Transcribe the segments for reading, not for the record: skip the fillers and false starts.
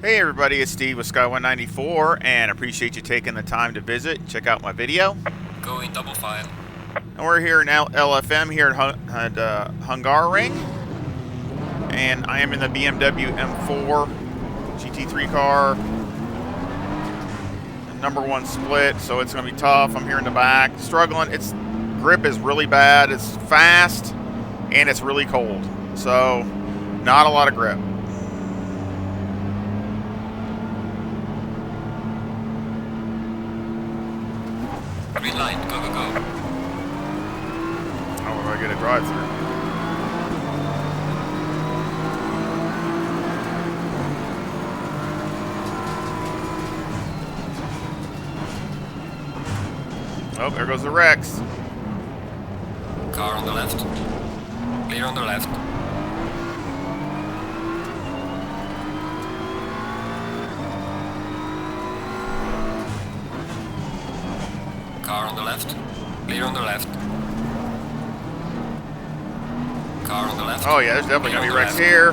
Hey everybody, it's Steve with Sky194 and appreciate you taking the time to visit and check out my video. Going double file. And we're here now LFM here at Hungaroring. And I am in the BMW M4 GT3 car. #1 split, so it's going to be tough. I'm here in the back, struggling. Its grip is really bad, it's fast, and it's really cold. So, not a lot of grip. Green light, go, go, go. How do I get a drive-through? Oh, there goes the Rex. Car on the left. Clear on the left. Car on the left. Clear on the left. Car on the left. Oh yeah, there's definitely Clear going to be on the Rex left. here.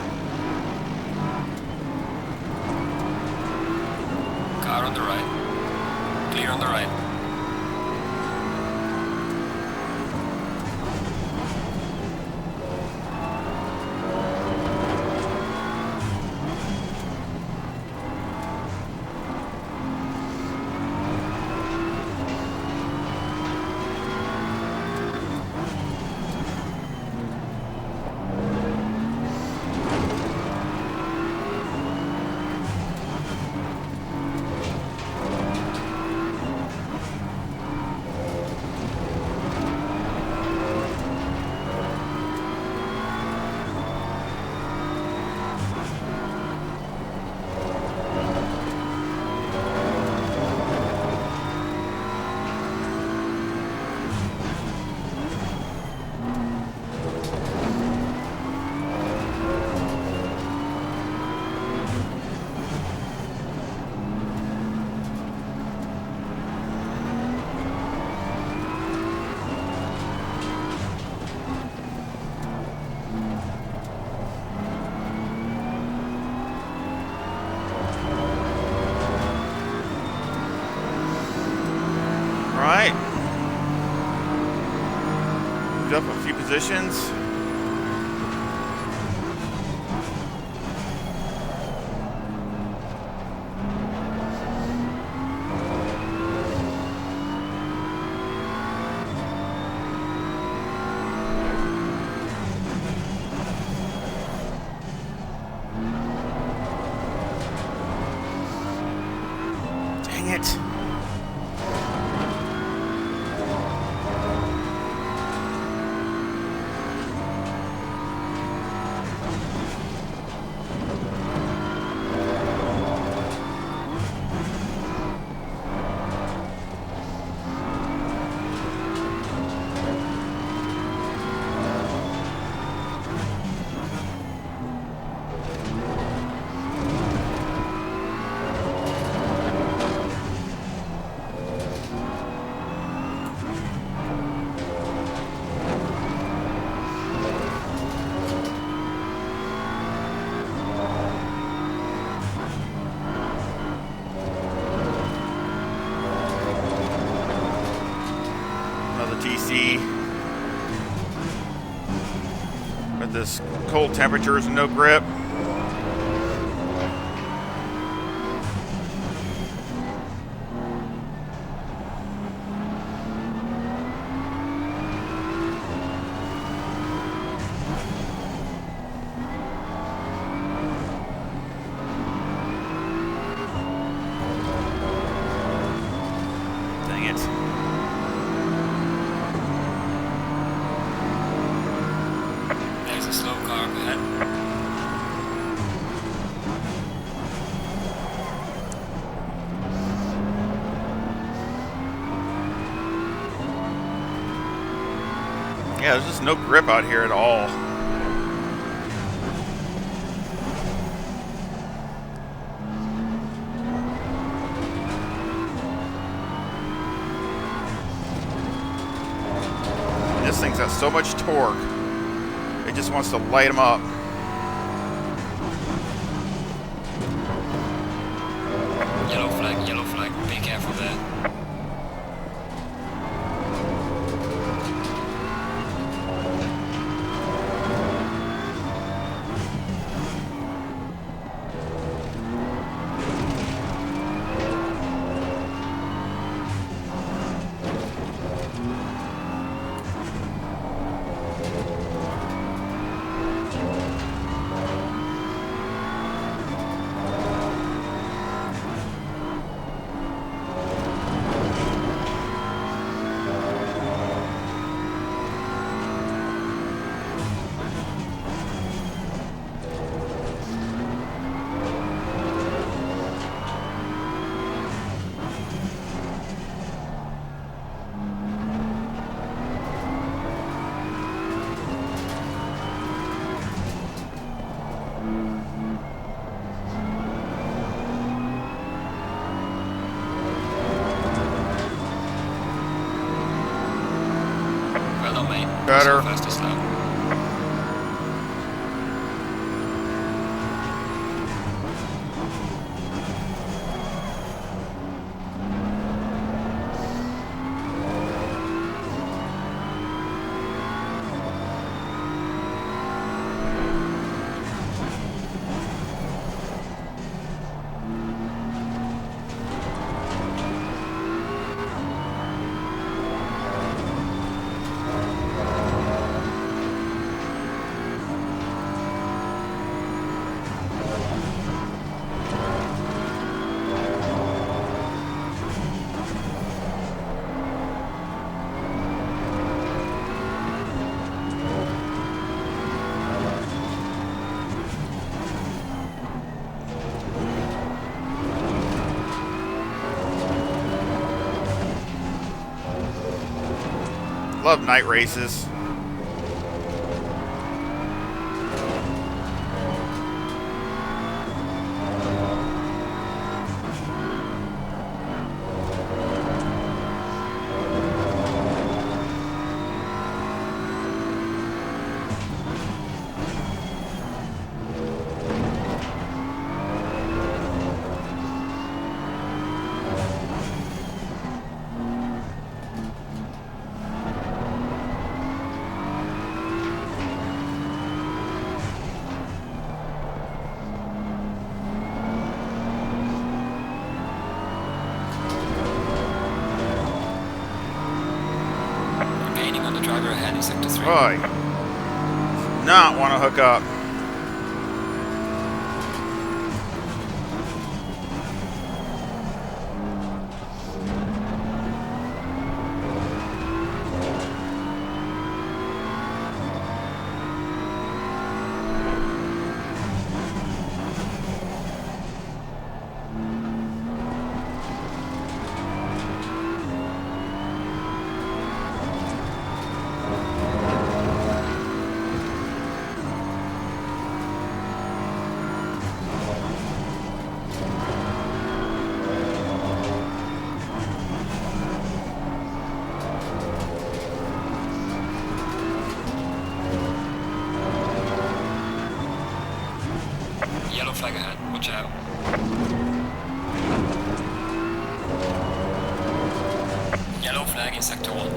Car on the right. Clear on the right. Right. Moved up a few positions. Dang it. TC. But this cold temperatures and no grip. Dang it. There's a slow car up ahead. Yeah, there's just no grip out here at all. This thing's got so much torque. It just wants to light them up. yellow flag. Be careful there. Well done, mate. Better. Fastest lap. Love night races. Gaining on the driver ahead in sector 3. Boy, not want to hook up. Yellow flag ahead. Watch out. Yellow flag in sector 1.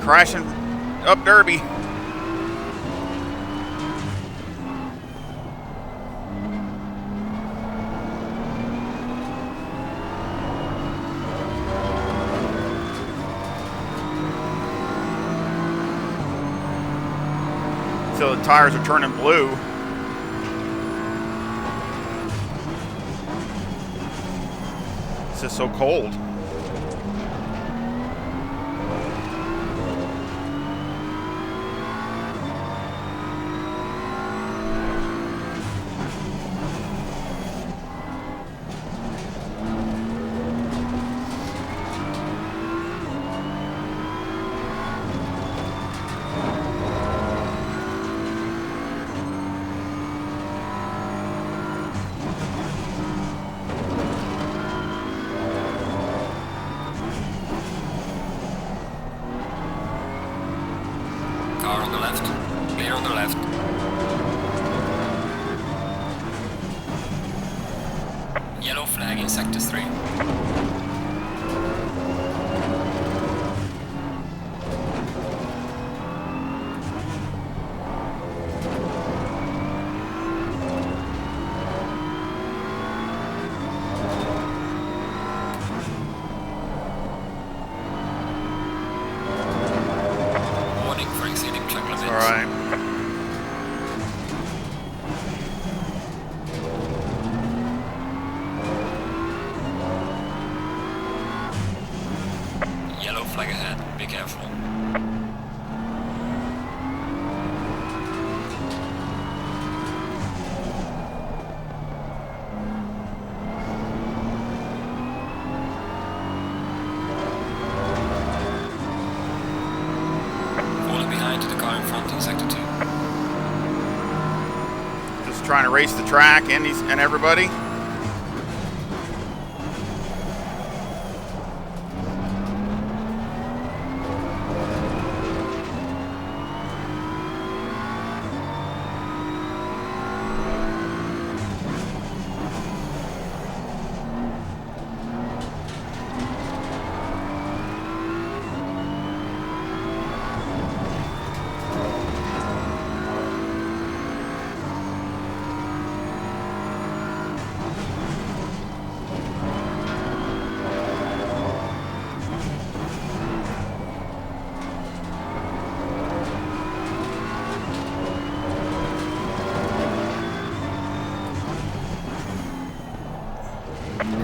Crashing up Derby. So the tires are turning blue. It's just so cold. Yellow flag in sector 3. Warning for exceeding track limits. All right. Yellow flag ahead, be careful. Falling behind to the car in front in sector 2. Just trying to race the track and everybody.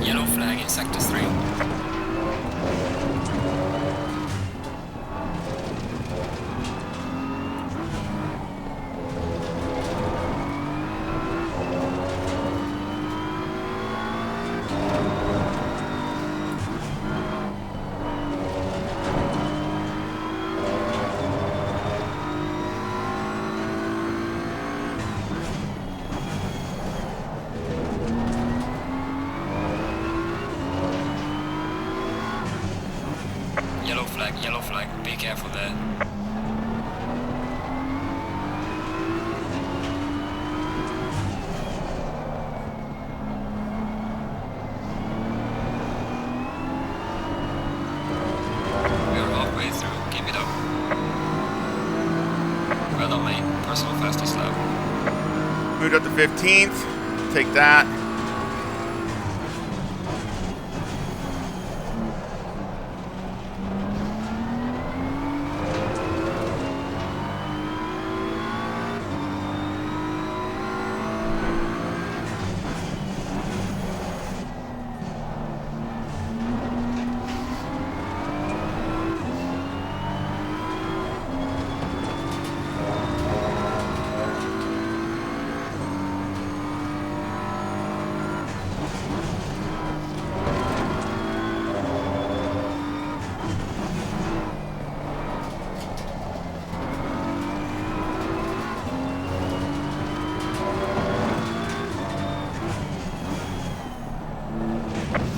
Yellow flag in sector 3. Yellow flag, be careful there. We're halfway through, keep it up. Well done, mate. Personal fastest lap. Moved up to 15th. Take that.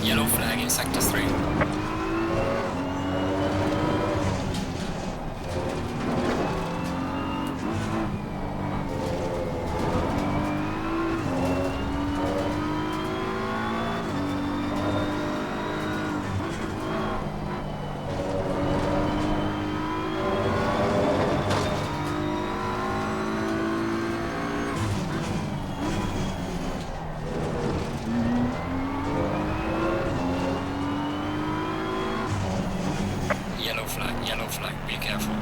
Yellow flag in sector 3. Yellow flag, be careful.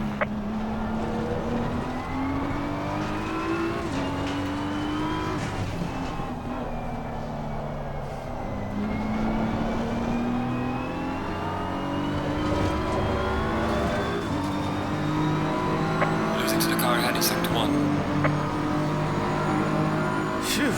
Losing to the car ahead in sector 1. Phew.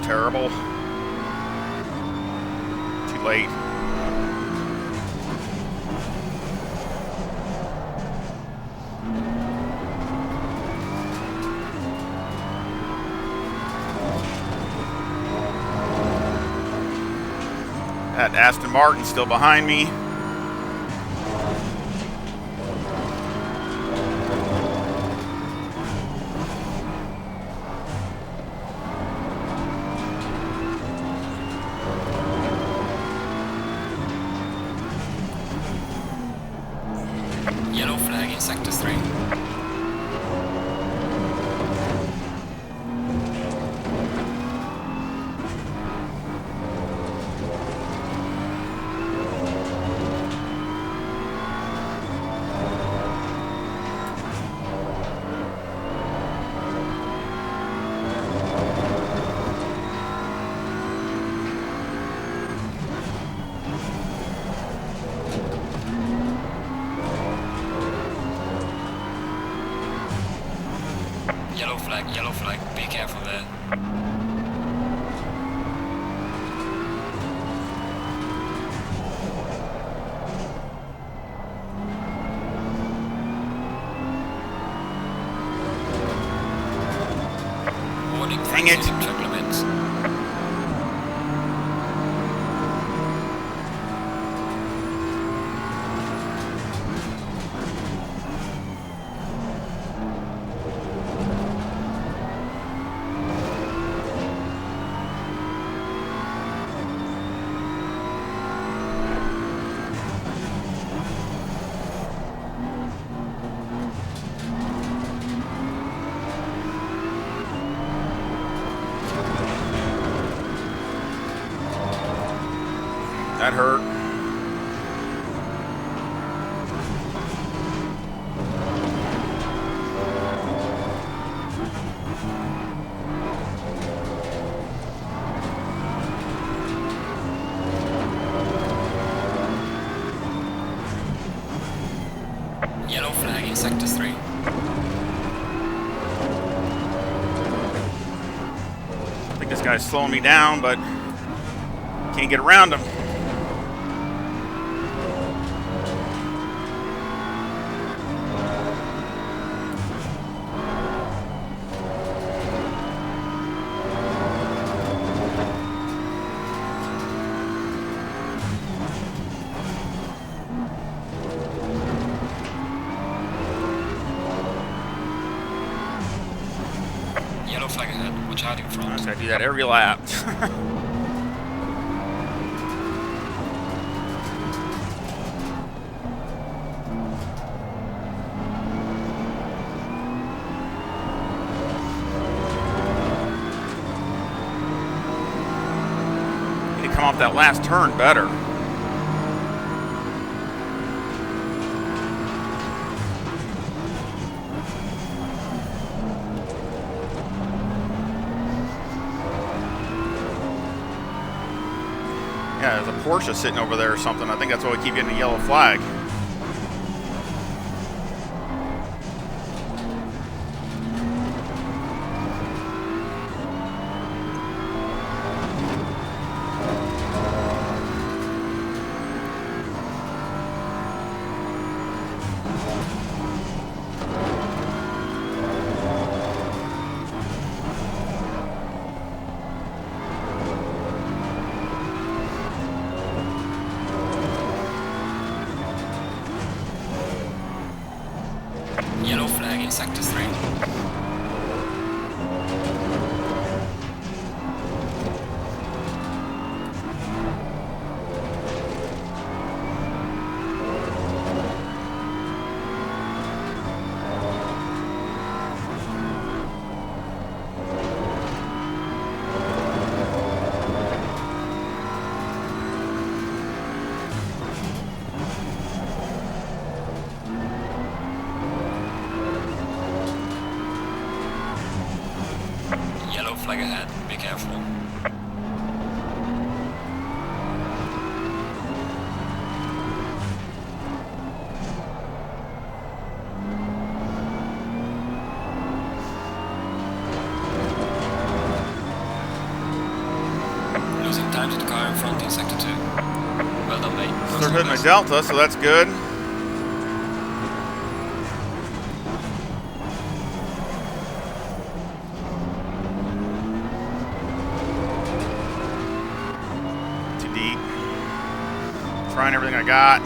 Terrible. Too late. That Aston Martin still behind me. Yellow flag in sector 3. Yellow flag, be careful there. Warning, dang it. Track limits. That hurt. Yellow flag in sector 3. I think this guy's slowing me down, but can't get around him. Yellow flag ahead, watch out in front. I do that every lap. Need to come off that last turn better. Yeah, there's a Porsche sitting over there or something. I think that's why we keep getting a yellow flag. Yellow flag in sector 3. Yellow flag ahead, be careful. Losing time to the car in front in sector 2. Well done, mate. They're hitting my Delta, so that's good. Too deep. Trying everything I got.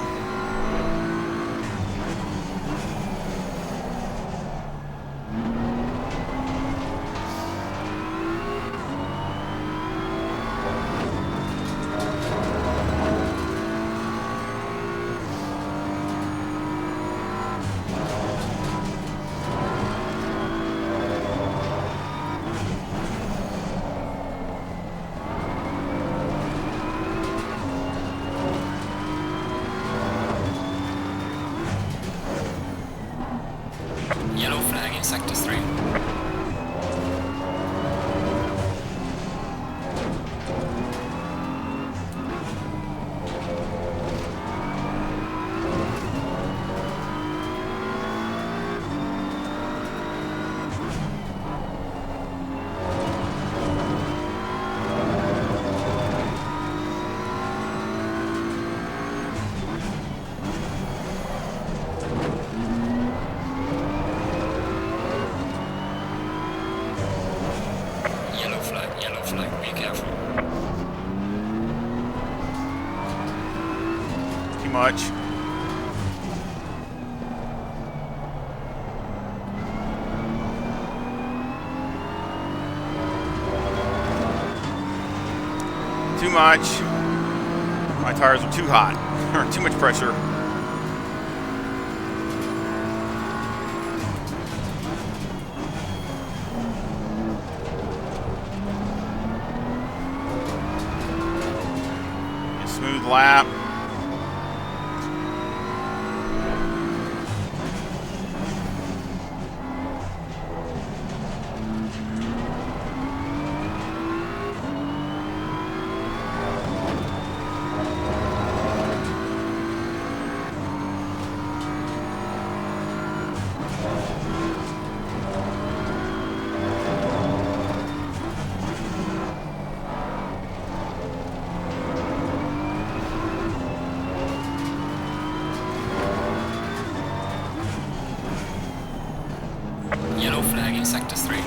in sector 3. Yellow flag, be careful. Too much. Too much. My tires are too hot. Or too much pressure. Smooth lap. Yellow flag in sector 3.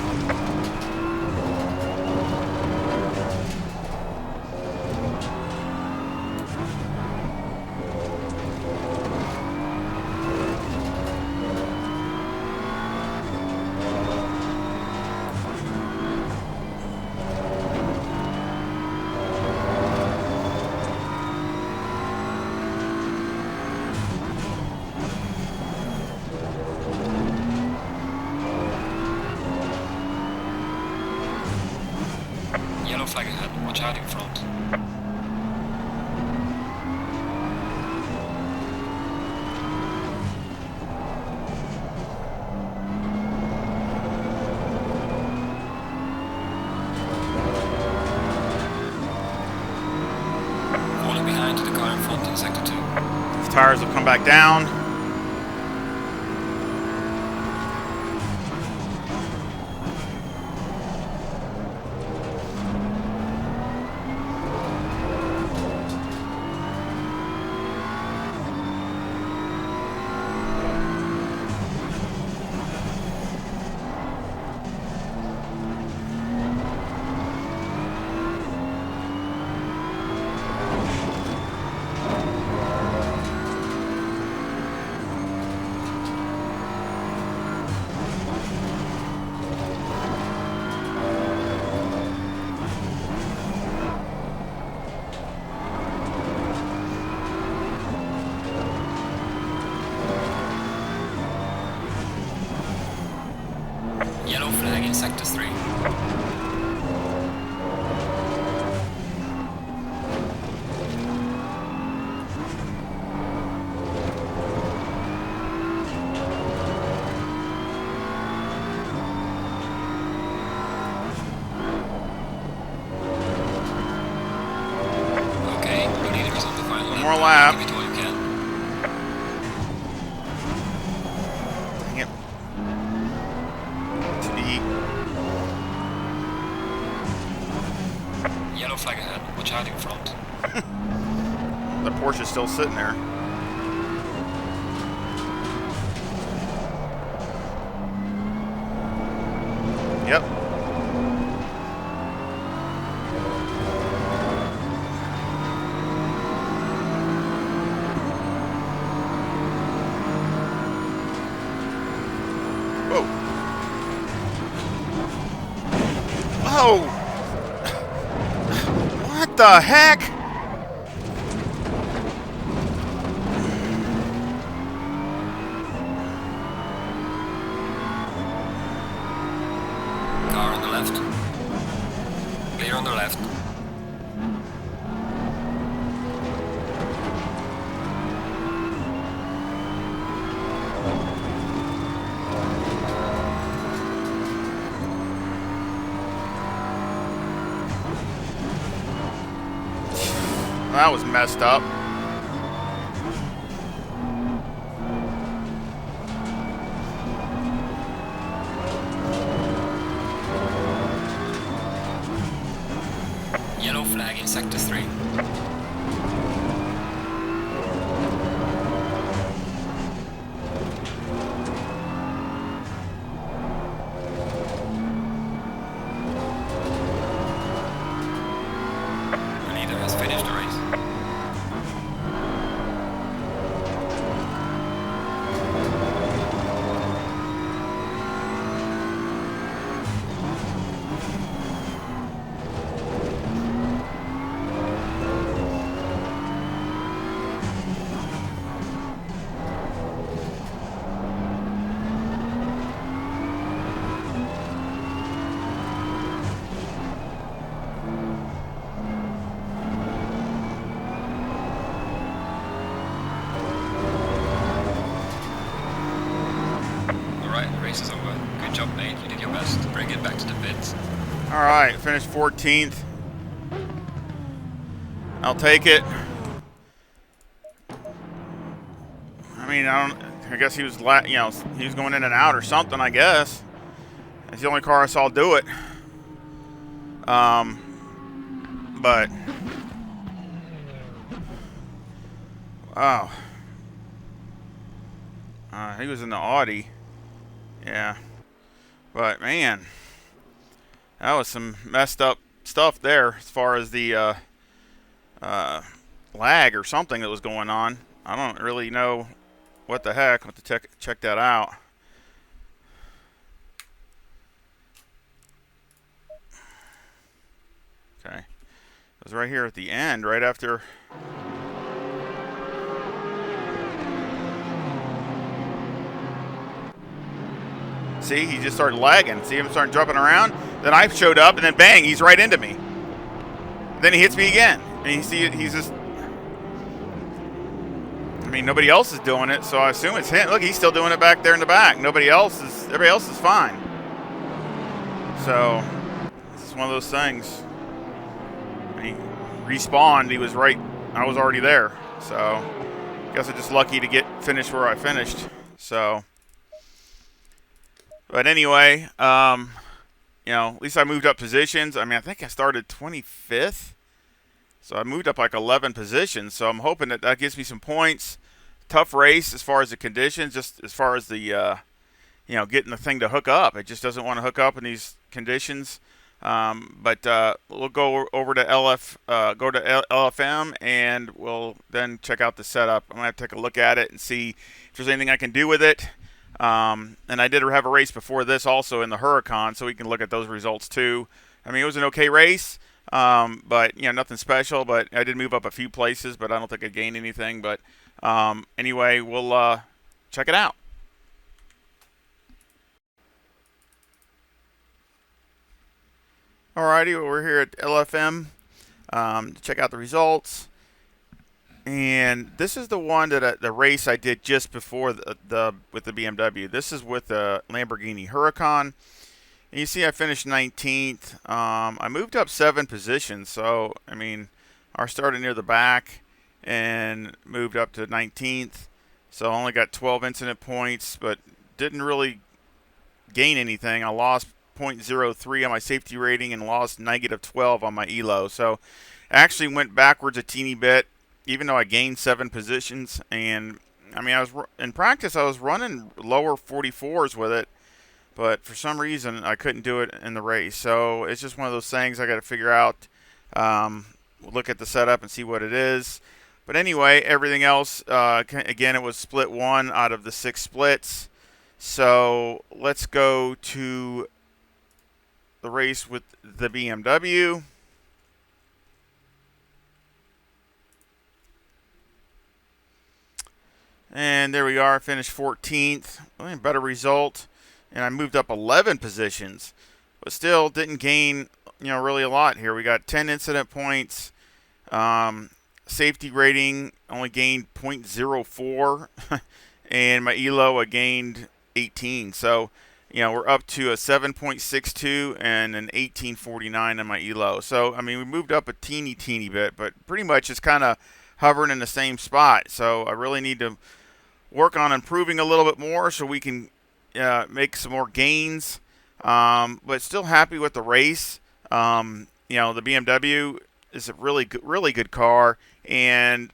Yellow flag ahead, watch out in front. Falling behind the car in front in sector 2. These tires will come back down. Yellow flag in sector 3. Okay, your leader is on the final One more lap. Give it all you can. Dang it. Too deep. Yellow flag ahead, watch out in front. The Porsche's still sitting there. Yep. Whoa. Whoa! What the heck? Car on the left. Clear on the left. That was messed up. Yellow flag in sector 3. The leader has finished the race. Alright, the race is over. Good job, mate. You did your best. Bring it back to the pits. All right, finished 14th. I'll take it. I mean, I guess he was, he was going in and out or something. I guess it's the only car I saw do it. But wow, he was in the Audi. Yeah, but man, that was some messed up stuff there as far as the lag or something that was going on. I don't really know what the heck. I'll have to check that out. Okay, it was right here at the end, right after. See, he just started lagging. See him starting jumping around. Then I showed up, and then bang, he's right into me. Then he hits me again, and you see, he's just. I mean, nobody else is doing it, so I assume it's him. Look, he's still doing it back there in the back. Everybody else is fine. So, it's one of those things. When he respawned, he was right. I was already there. So, I guess I'm just lucky to get finished where I finished. So, but anyway, at least I moved up positions. I mean, I think I started 25th. So I moved up like 11 positions. So I'm hoping that gives me some points. Tough race as far as the conditions, just as far as the, getting the thing to hook up. It just doesn't want to hook up in these conditions. But we'll go over to LFM, and we'll then check out the setup. I'm going to take a look at it and see if there's anything I can do with it. And I did have a race before this also in the Huracan, so we can look at those results too. I mean, it was an okay race. But nothing special, but I did move up a few places, but I don't think I gained anything. But anyway, we'll check it out. Alrighty, well, we're here at LFM to check out the results. And this is the one that the race I did just before with the BMW. This is with the Lamborghini Huracan. And you see I finished 19th. I moved up 7 positions, so I mean, I started near the back and moved up to 19th. So I only got 12 incident points, but didn't really gain anything. I lost 0.03 on my safety rating and lost -12 on my ELO. So I actually went backwards a teeny bit, even though I gained 7 positions. And I mean, in practice I was running lower 44s with it. But for some reason, I couldn't do it in the race. So it's just one of those things I got to figure out. We'll look at the setup and see what it is. But anyway, everything else, again, it was split 1 out of the 6 splits. So let's go to the race with the BMW. And there we are, finished 14th. Better result. And I moved up 11 positions, but still didn't gain, really a lot here. We got 10 incident points. Safety rating only gained 0.04, and my ELO I gained 18. So we're up to a 7.62 and an 1849 in my elo. So I mean, we moved up a teeny bit, but pretty much it's kind of hovering in the same spot. So I really need to work on improving a little bit more so we can make some more gains. But still happy with the race. The BMW is a really good car, and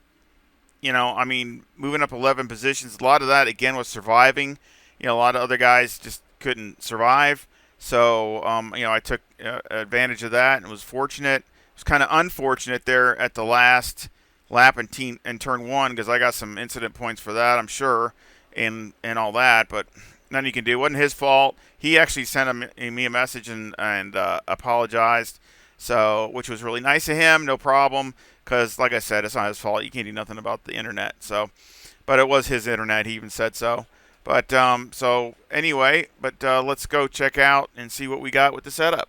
I mean, moving up 11 positions. A lot of that again was surviving. A lot of other guys just couldn't survive. So I took advantage of that and was fortunate. It was kind of unfortunate there at the last lap in turn one because I got some incident points for that, I'm sure, and all that. But nothing you can do. It wasn't his fault. He actually sent me a message and apologized, so which was really nice of him. No problem, because like I said, it's not his fault. You can't do nothing about the internet. So, but it was his internet. He even said so. But so anyway, let's go check out and see what we got with the setup.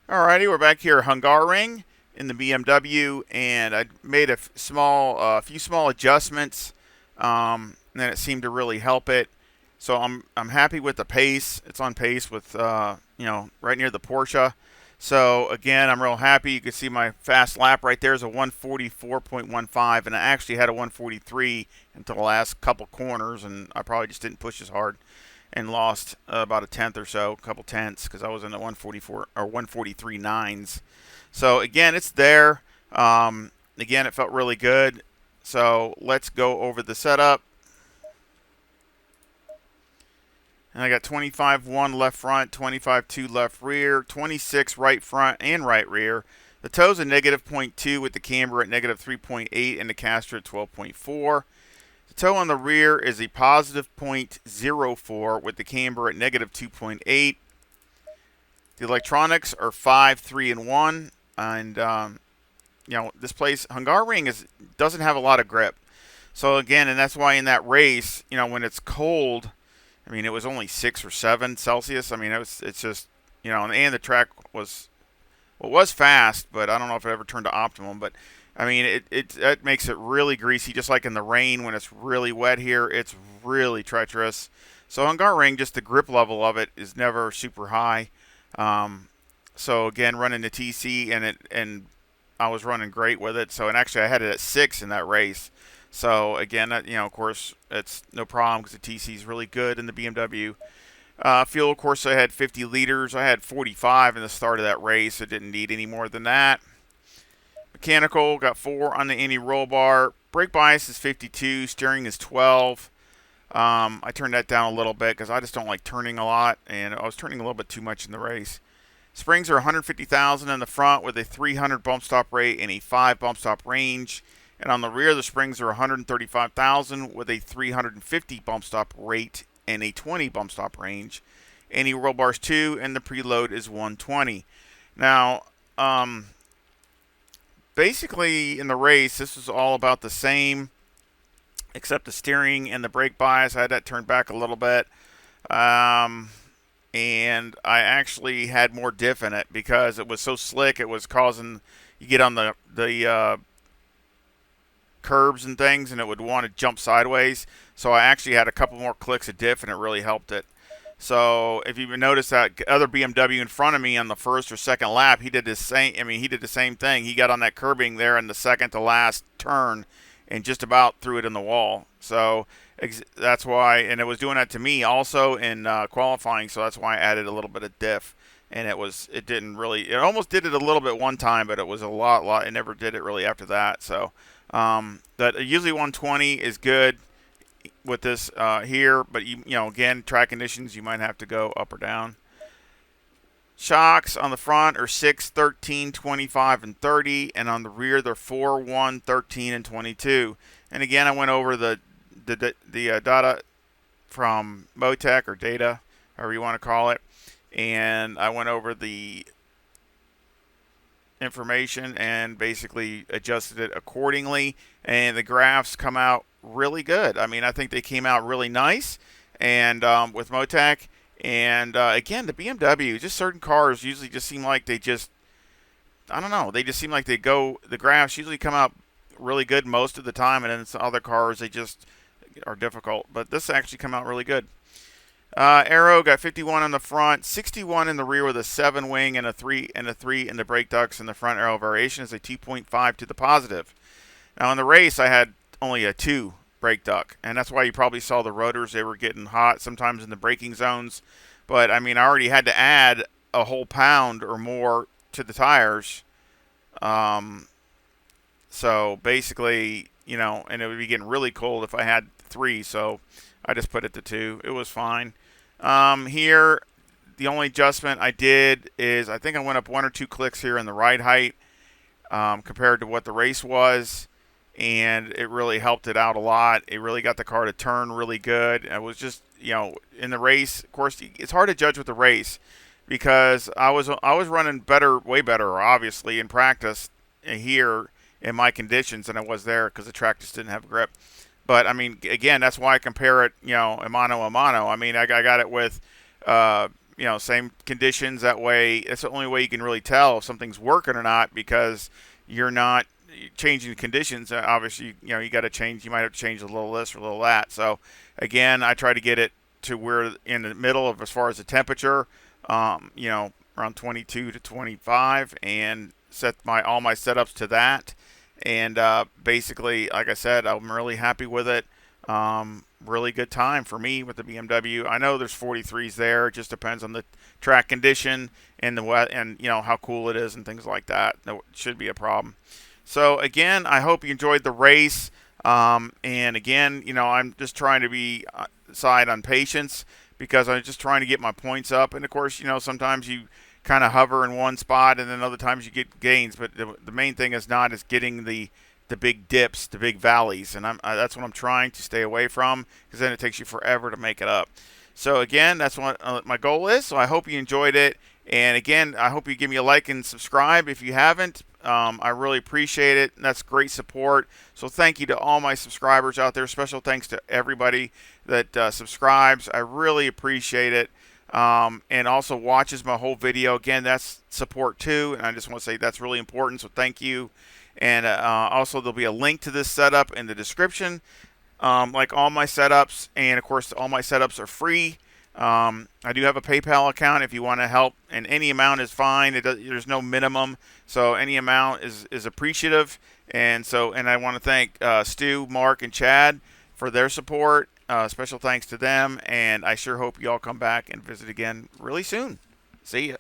Alrighty, we're back here Hungaroring in the BMW, and I made a few small adjustments, and then it seemed to really help it. So I'm happy with the pace. It's on pace with right near the Porsche. So again, I'm real happy. You can see my fast lap right there is a 144.15, and I actually had a 143 until the last couple corners, and I probably just didn't push as hard and lost about a tenth or so, a couple tenths, because I was in the 144 or 143 nines. So again, it's there. Again, it felt really good. So let's go over the setup. And I got 25.1 left front, 25.2 left rear, 26 right front and right rear. The toe's a negative 0.2 with the camber at negative 3.8 and the caster at 12.4. The toe on the rear is a positive 0.04 with the camber at negative 2.8. The electronics are 5, 3, and 1. And, this place, Hungaroring, doesn't have a lot of grip. So, again, and that's why in that race, when it's cold, I mean, it was only 6 or 7 Celsius. I mean, it's just, and the track was fast, but I don't know if it ever turned to optimum. But, I mean, it makes it really greasy, just like in the rain when it's really wet here. It's really treacherous. So Hungaroring, just the grip level of it is never super high. So again, running the TC, and I was running great with it. So, and actually I had it at 6 in that race. So again, of course, it's no problem because the TC is really good in the BMW. Fuel, of course, I had 50 liters. I had 45 in the start of that race. I didn't need any more than that. Mechanical, got 4 on the anti-roll bar. Brake bias is 52. Steering is 12. I turned that down a little bit because I just don't like turning a lot, and I was turning a little bit too much in the race. Springs are 150,000 in the front with a 300 bump stop rate and a 5 bump stop range. And on the rear, the springs are 135,000 with a 350 bump stop rate and a 20 bump stop range. Anti-roll bars 2, and the preload is 120. Now, basically in the race, this was all about the same, except the steering and the brake bias. I had that turned back a little bit. And I actually had more diff in it because it was so slick. It was causing, you get on the curbs and things, and it would want to jump sideways. So I actually had a couple more clicks of diff, and it really helped it. So if you notice that other BMW in front of me on the first or second lap, he did the same. I mean, he did the same thing. He got on that curbing there in the second to last turn, and just about threw it in the wall. So that's why, and it was doing that to me also in qualifying. So that's why I added a little bit of diff, and it almost did it a little bit one time, but it was a lot. It never did it really after that. So, but usually 120 is good with this here, but again, track conditions, you might have to go up or down. Shocks on the front are 6, 13, 25, and 30, and on the rear they're 4, 1, 13, and 22. And again, I went over the data from Motec, or data, however you want to call it, and I went over the information and basically adjusted it accordingly, and the graphs come out really good. I mean, I think they came out really nice, and with Motec. And again, the BMW, just certain cars usually just seem like they just, I don't know, they just seem like the graphs usually come out really good most of the time, and then some other cars, they just are difficult. But this actually come out really good. Aero got 51 on the front, 61 in the rear with a 7 wing and a 3 in the brake ducts, and the front aero variation is a 2.5 to the positive. Now in the race, I had only a 2 brake duct, and that's why you probably saw the rotors, they were getting hot sometimes in the braking zones. But I mean, I already had to add a whole pound or more to the tires. So basically, and it would be getting really cold if I had 3, so I just put it to 2. It was fine. Here, the only adjustment I did is I think I went up 1 or 2 clicks here in the ride height compared to what the race was, and it really helped it out a lot. It really got the car to turn really good. It was just, in the race, of course, it's hard to judge with the race because I was running better, way better, obviously, in practice here in my conditions than I was there because the track just didn't have grip. But I mean, again, that's why I compare it, a mano a mano. I mean, I got it with, same conditions. That way, it's the only way you can really tell if something's working or not because you're not changing the conditions. Obviously, you got to change. You might have to change a little this or a little that. So, again, I try to get it to where in the middle of as far as the temperature, around 22 to 25, and set all my setups to that. And basically, like I said, I'm really happy with it. Really good time for me with the BMW. I know there's 43s there. It just depends on the track condition and the wet and how cool it is and things like that. That should be a problem. So again, I hope you enjoyed the race. And again, I'm just trying to be side on patience because I'm just trying to get my points up. And of course, sometimes you kind of hover in one spot and then other times you get gains, but the main thing is getting the big dips, the big valleys, and that's what I'm trying to stay away from because then it takes you forever to make it up. So again, that's what my goal is. So I hope you enjoyed it, and again, I hope you give me a like and subscribe if you haven't. I really appreciate it. That's great support. So thank you to all my subscribers out there. Special thanks to everybody that subscribes. I really appreciate it. And also watches my whole video. Again, that's support too, and I just want to say that's really important, so thank you. And also there'll be a link to this setup in the description, like all my setups, and of course all my setups are free. I do have a PayPal account if you want to help, and any amount is fine. There's no minimum, so any amount is appreciative. And I want to thank Stu, Mark, and Chad for their support. Special thanks to them, and I sure hope you all come back and visit again really soon. See ya.